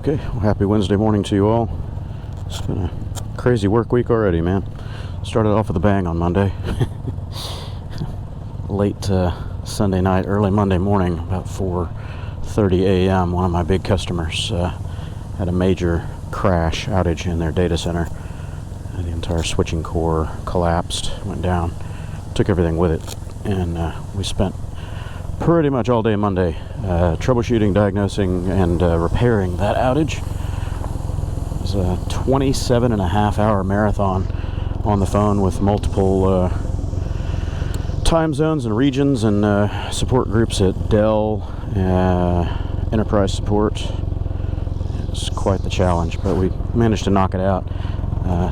Okay, well, happy Wednesday morning to you all. It's been a crazy work week already, man. Started off with a bang on Monday. Late Sunday night, early Monday morning, about 4:30 a.m., one of my big customers had a major crash outage in their data center. The entire switching core collapsed, went down, took everything with it, and we spent pretty much all day Monday troubleshooting, diagnosing, and repairing that outage. It was a 27.5-hour marathon on the phone with multiple time zones and regions and support groups at Dell, enterprise support. It was quite the challenge, but we managed to knock it out.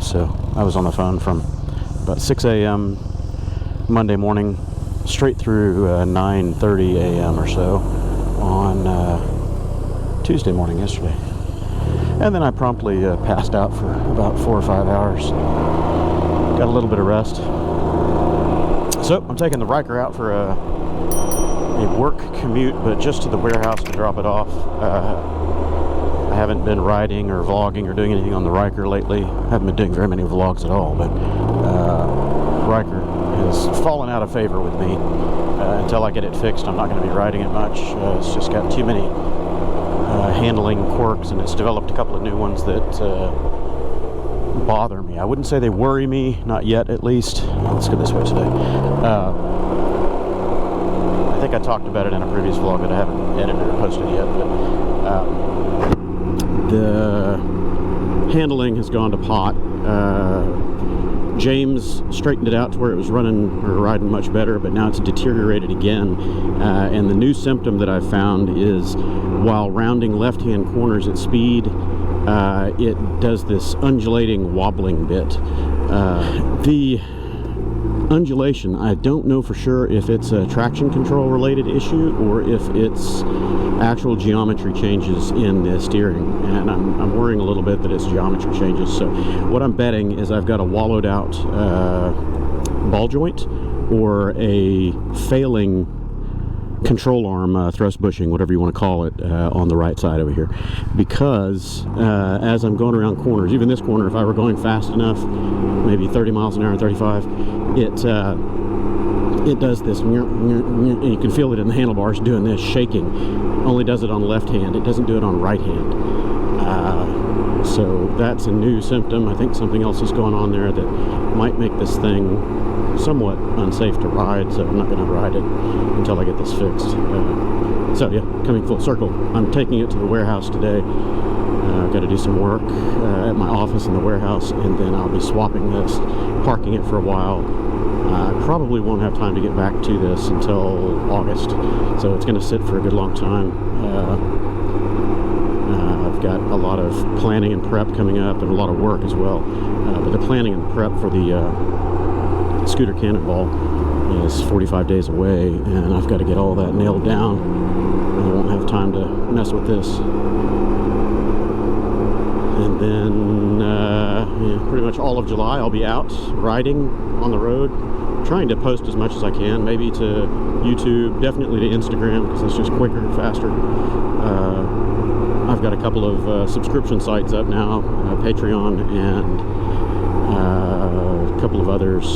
So I was on the phone from about 6 a.m. Monday morning straight through 9:30 a.m. or so on Tuesday morning yesterday. And then I promptly passed out for about 4 or 5 hours. Got a little bit of rest. So I'm taking the Ryker out for a work commute, but just to the warehouse to drop it off. I haven't been riding or vlogging or doing anything on the Ryker lately. I haven't been doing very many vlogs at all, but Ryker has fallen out of favor with me. Until I get it fixed, I'm not going to be riding it much. It's just got too many handling quirks, and it's developed a couple of new ones that bother me. I wouldn't say they worry me, not yet at least. Let's go this way today. I think I talked about it in a previous vlog that I haven't edited or posted yet, but the handling has gone to pot. James straightened it out to where it was running or riding much better, but now it's deteriorated again. And the new symptom that I've found is while rounding left-hand corners at speed, it does this undulating wobbling bit. The undulation, I don't know for sure if it's a traction control related issue or if it's actual geometry changes in the steering, and I'm worrying a little bit that it's geometry changes. So what I'm betting is I've got a wallowed out ball joint or a failing control arm, thrust bushing, whatever you want to call it, on the right side over here, because as I'm going around corners, even this corner, if I were going fast enough, maybe 30 miles an hour, 35, it does this, and you can feel it in the handlebars doing this, shaking. Only does it on the left hand, it doesn't do it on the right hand. So that's a new symptom. I think something else is going on there that might make this thing somewhat unsafe to ride, so I'm not going to ride it until I get this fixed. So yeah, coming full circle, I'm taking it to the warehouse today. I've got to do some work at my office in the warehouse, and then I'll be swapping this, parking it for a while. I probably won't have time to get back to this until August, so it's going to sit for a good long time. I've got a lot of planning and prep coming up, and a lot of work as well. But the planning and prep for the scooter cannonball is 45 days away, and I've got to get all that nailed down. I won't have time to mess with this. And then pretty much all of July I'll be out riding on the road, trying to post as much as I can, maybe to YouTube, definitely to Instagram, because it's just quicker and faster. I've got a couple of subscription sites up now, Patreon and a couple of others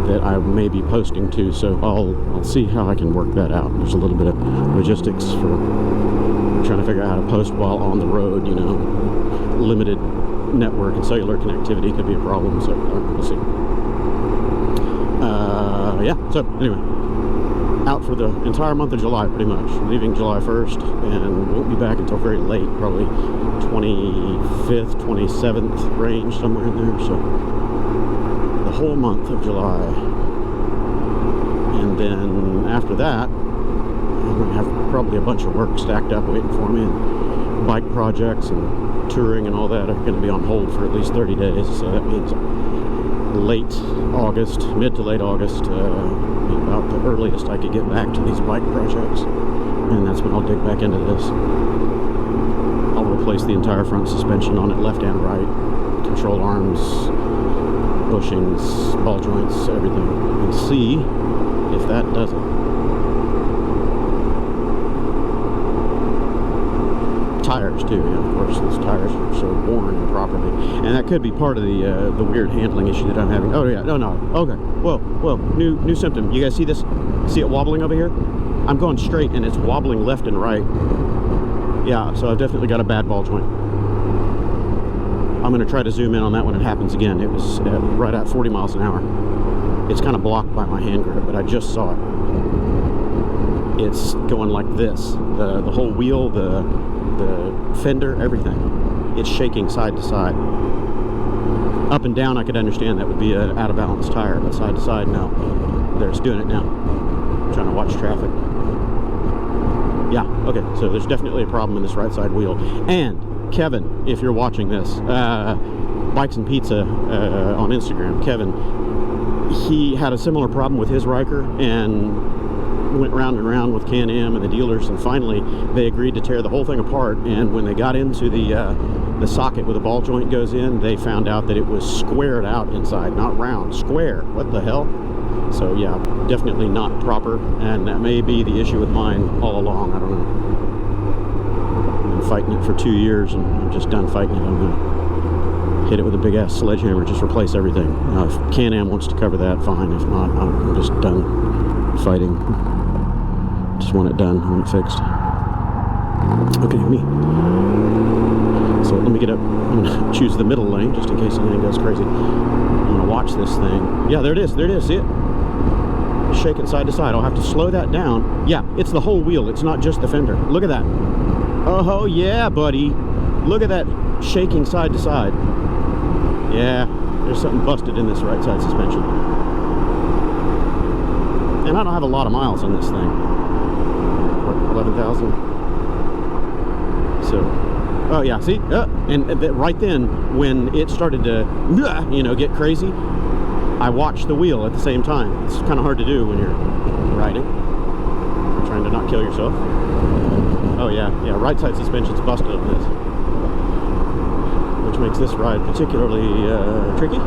that I may be posting to, so I'll see how I can work that out. There's a little bit of logistics for trying to figure out how to post while on the road, you know. Limited network and cellular connectivity could be a problem, so we'll see. Yeah, so anyway, out for the entire month of July pretty much, leaving July 1st, and won't be back until very late, probably 25th, 27th range, somewhere in there. So the whole month of July, and then after that I'm going to have probably a bunch of work stacked up waiting for me, and bike projects and touring and all that are going to be on hold for at least 30 days, so that means late August, mid to late August, about the earliest I could get back to these bike projects, and that's when I'll dig back into this. I'll replace the entire front suspension on it, left and right, control arms, bushings, ball joints, everything, and see if that does it. tires too. Yeah, of course, those tires are so worn improperly, and that could be part of the weird handling issue that I'm having. Oh yeah, no, okay. Whoa, new symptom. You guys see this? See it wobbling over here? I'm going straight, and it's wobbling left and right. Yeah, so I've definitely got a bad ball joint. I'm going to try to zoom in on that when it happens again. It was right at 40 miles an hour. It's kind of blocked by my hand grip, but I just saw it. It's going like this. The whole wheel, the fender, everything. It's shaking side to side. Up and down, I could understand that would be an out of balance tire, but side to side, no. There, it's doing it now. I'm trying to watch traffic. Yeah, okay, so there's definitely a problem in this right side wheel. And Kevin, if you're watching this, Bikes and Pizza on Instagram, Kevin, he had a similar problem with his Ryker and went round and round with CanAm and the dealers, and finally they agreed to tear the whole thing apart. And when they got into the socket where the ball joint goes in, they found out that it was squared out inside, not round, square. What the hell? So yeah, definitely not proper, and that may be the issue with mine all along. I don't know. I've been fighting it for 2 years, and I'm just done fighting it. I'm gonna hit it with a big ass sledgehammer, just replace everything. Now, if CanAm wants to cover that, fine. If not, I'm just done fighting. Just want it done, I want it fixed. Okay, me. So let me get up. I'm gonna choose the middle lane just in case anything goes crazy. I'm gonna watch this thing. Yeah, there it is. There it is. See it? Shaking side to side. I'll have to slow that down. Yeah, it's the whole wheel. It's not just the fender. Look at that. Oh yeah, buddy. Look at that shaking side to side. Yeah, there's something busted in this right side suspension. And I don't have a lot of miles on this thing. What, 11,000? So, oh yeah, see? And right then, when it started to, you know, get crazy, I watched the wheel at the same time. It's kind of hard to do when you're riding. You're trying to not kill yourself. Oh yeah, right side suspension's busted on this, which makes this ride particularly tricky. I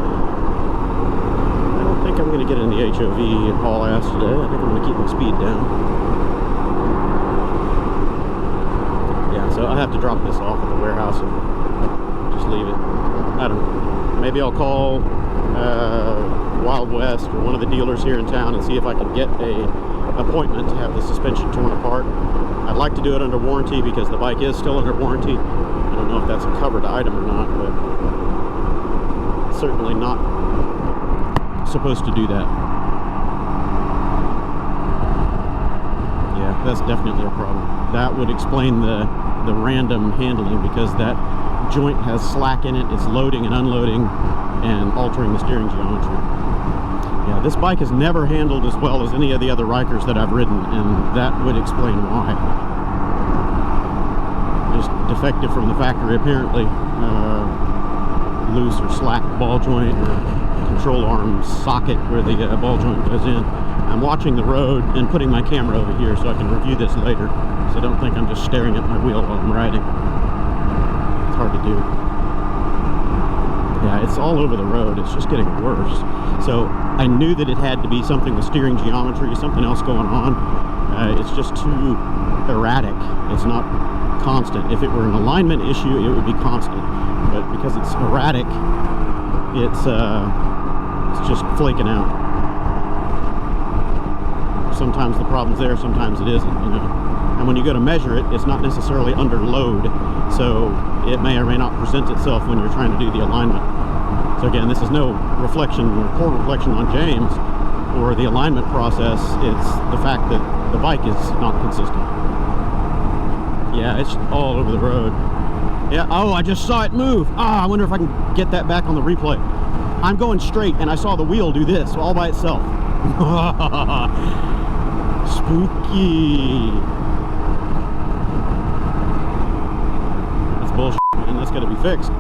don't think I'm going to get in the HOV and haul ass today. I think I'm going to keep my speed down. Yeah, so I have to drop this off at the warehouse and just leave it. I don't know. Maybe I'll call Wild West or one of the dealers here in town and see if I can get a appointment to have the suspension torn apart. I'd like to do it under warranty because the bike is still under warranty. I don't know if that's a covered item or not, but certainly not supposed to do that. Yeah, that's definitely a problem. That would explain the random handling, because that joint has slack in it. It's loading and unloading and altering the steering geometry. Yeah, this bike has never handled as well as any of the other Rykers that I've ridden, and that would explain why. Just defective from the factory, apparently. Loose or slack ball joint or control arm socket where the ball joint goes in. I'm watching the road and putting my camera over here so I can review this later. So don't think I'm just staring at my wheel while I'm riding. It's hard to do. Yeah, it's all over the road. It's just getting worse. So I knew that it had to be something with steering geometry, something else going on. It's just too erratic. It's not constant. If it were an alignment issue, it would be constant. But because it's erratic, it's just flaking out. Sometimes the problem's there, sometimes it isn't, you know. And when you go to measure it, it's not necessarily under load, so it may or may not present itself when you're trying to do the alignment. So again, this is no reflection or poor reflection on James or the alignment process. It's the fact that the bike is not consistent. Yeah, it's all over the road. Yeah, oh, I just saw it move. Ah, I wonder if I can get that back on the replay. I'm going straight, and I saw the wheel do this all by itself. Spooky. That's bullshit, man. That's got to be fixed.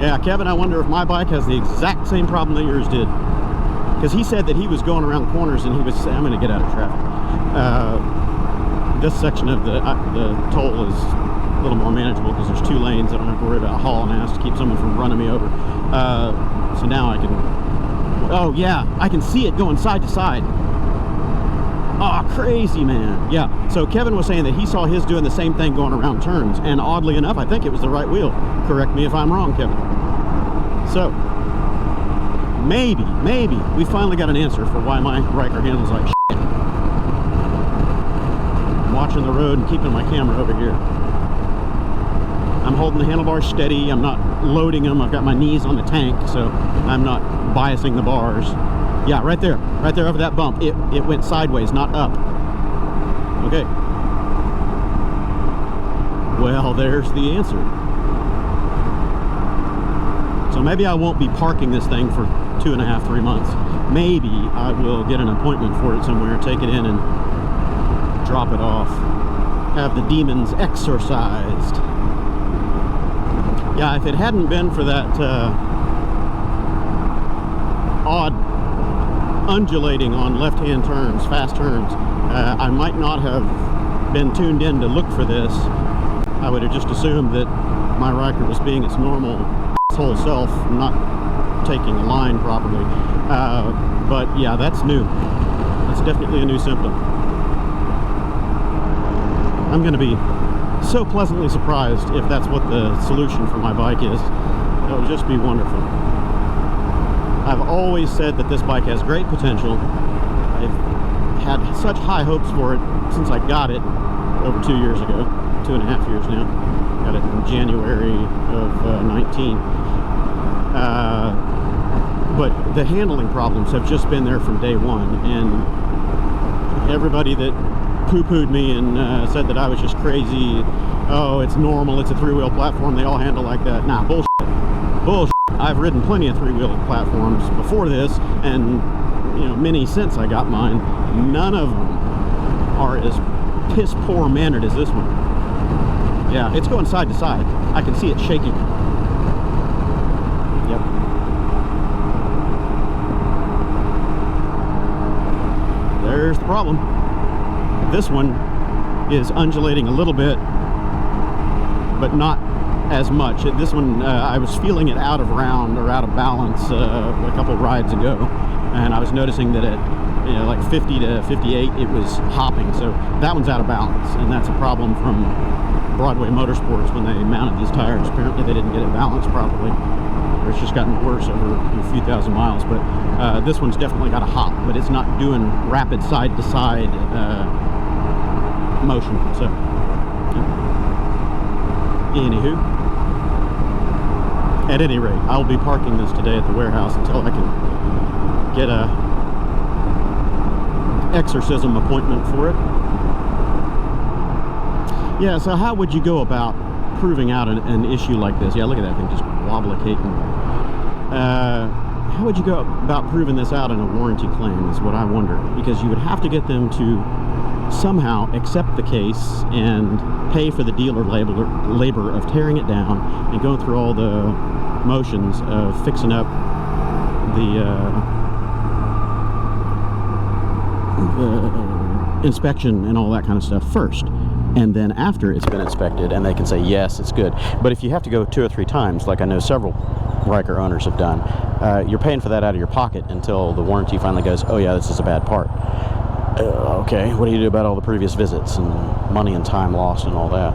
Yeah, Kevin, I wonder if my bike has the exact same problem that yours did. Because he said that he was going around corners and he was saying, I'm going to get out of traffic. This section of the toll is a little more manageable because there's 2 lanes. I don't have to worry about hauling ass to keep someone from running me over. So now I can, oh yeah, I can see it going side to side. Oh, crazy, man. Yeah, so Kevin was saying that he saw his doing the same thing going around turns, and oddly enough, I think it was the right wheel. Correct me if I'm wrong, Kevin. So, maybe, we finally got an answer for why my Ryker handles like shit. I'm watching the road and keeping my camera over here. I'm holding the handlebars steady. I'm not loading them. I've got my knees on the tank, so I'm not biasing the bars. Yeah, right there over that bump. It went sideways, not up. Okay. Well, there's the answer. So maybe I won't be parking this thing for 2.5, 3 months. Maybe I will get an appointment for it somewhere, take it in and drop it off. Have the demons exorcised. Yeah, if it hadn't been for that odd undulating on left-hand turns, fast turns, I might not have been tuned in to look for this. I would have just assumed that my Ryker was being its normal whole self, not taking a line properly. But yeah, that's new. That's definitely a new symptom. I'm going to be so pleasantly surprised if that's what the solution for my bike is. It'll just be wonderful. I've always said that this bike has great potential. I've had such high hopes for it since I got it over 2 years ago, 2.5 years now. Got it in January of 19. But the handling problems have just been there from day one, and everybody that poo-pooed me and said that I was just crazy, oh, it's normal, it's a three-wheel platform, they all handle like that. Nah, bullshit. Bullshit. I've ridden plenty of three-wheel platforms before this, and many since I got mine. None of them are as piss-poor mannered as this one. Yeah, it's going side to side. I can see it shaking. Yep. There's the problem. This one is undulating a little bit, but not as much. This one, I was feeling it out of round or out of balance a couple rides ago, and I was noticing that at like 50 to 58 it was hopping, so that one's out of balance, and that's a problem from Broadway Powersports when they mounted these tires. Apparently they didn't get it balanced properly, or it's just gotten worse over a few thousand miles. But this one's definitely got a hop, but it's not doing rapid side to side motion. So anywho, at any rate, I'll be parking this today at the warehouse until I can get a exorcism appointment for it. Yeah, so how would you go about proving out an issue like this? Yeah, look at that thing just wobbling. How would you go about proving this out in a warranty claim is what I wonder, because you would have to get them to somehow accept the case and pay for the dealer labor of tearing it down and going through all the motions of fixing up the inspection and all that kind of stuff first. And then after it's been inspected and they can say, yes, it's good. But if you have to go 2 or 3 times, like I know several Ryker owners have done, you're paying for that out of your pocket until the warranty finally goes, oh yeah, this is a bad part. Okay, what do you do about all the previous visits and money and time lost and all that?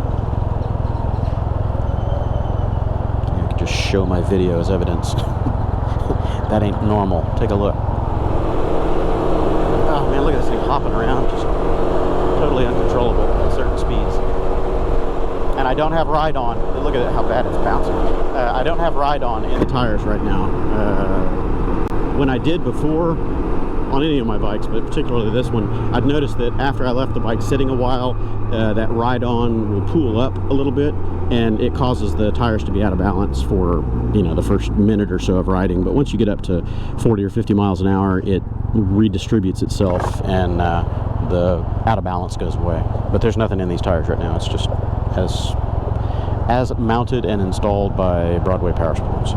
I could just show my video as evidence. That ain't normal. Take a look. Oh man, look at this thing hopping around, just totally uncontrollable at certain speeds. And I don't have ride on. Look at how bad it's bouncing. I don't have ride on in the tires right now. When I did before, on any of my bikes, but particularly this one, I've noticed that after I left the bike sitting a while, that ride-on will pool up a little bit, and it causes the tires to be out of balance for, the first minute or so of riding. But once you get up to 40 or 50 miles an hour, it redistributes itself, and the out of balance goes away. But there's nothing in these tires right now. It's just as mounted and installed by Broadway Powersports.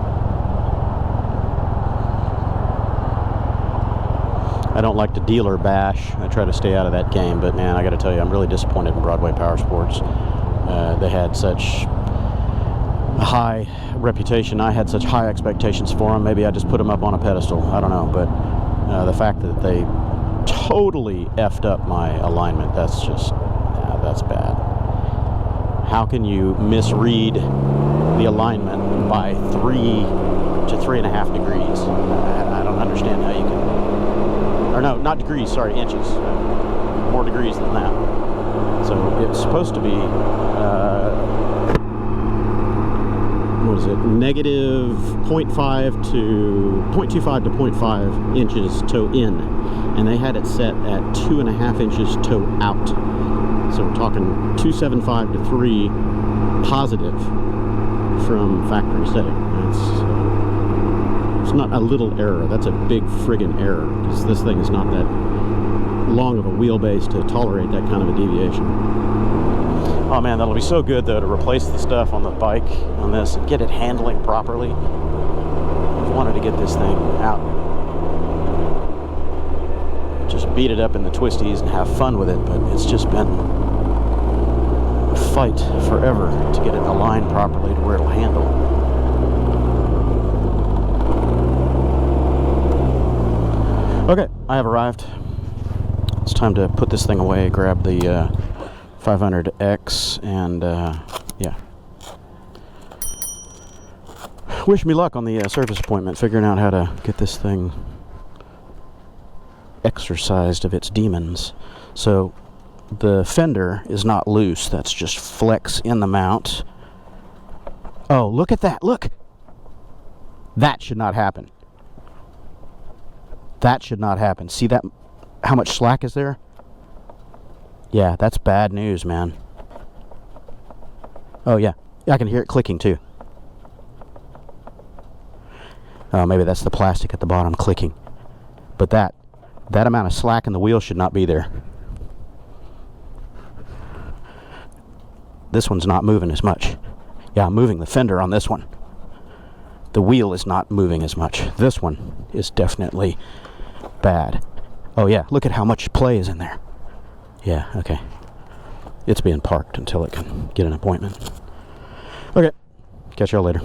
I don't like to dealer bash. I try to stay out of that game, but man, I got to tell you, I'm really disappointed in Broadway Powersports. They had such a high reputation. I had such high expectations for them. Maybe I just put them up on a pedestal. I don't know, but the fact that they totally effed up my alignment. That's just, that's bad. How can you misread the alignment by 3 to 3.5 degrees? I don't understand how you can, or no, not degrees, sorry, inches. More degrees than that. So it's supposed to be, what is it, negative 0.5 to 0.25 to 0.5 inches toe in, and they had it set at 2.5 inches toe out. So we're talking 275 to 3 positive from factory setting. It's not a little error, that's a big friggin' error, because this thing is not that long of a wheelbase to tolerate that kind of a deviation. Oh man, that'll be so good though to replace the stuff on the bike on this and get it handling properly. I've wanted to get this thing out, just beat it up in the twisties and have fun with it, but it's just been a fight forever to get it aligned properly to where it'll handle. Okay, I have arrived. It's time to put this thing away, grab the 500X, and yeah. Wish me luck on the service appointment, figuring out how to get this thing exorcised of its demons. So the fender is not loose, that's just flex in the mount. Oh, look at that, look! That should not happen. That should not happen. See that? How much slack is there? Yeah, that's bad news, man. Oh yeah, I can hear it clicking too. Oh, maybe that's the plastic at the bottom clicking. But that amount of slack in the wheel should not be there. This one's not moving as much. Yeah, I'm moving the fender on this one. The wheel is not moving as much. This one is definitely bad. Oh yeah, look at how much play is in there. Yeah, okay. It's being parked until it can get an appointment. Okay, catch y'all later.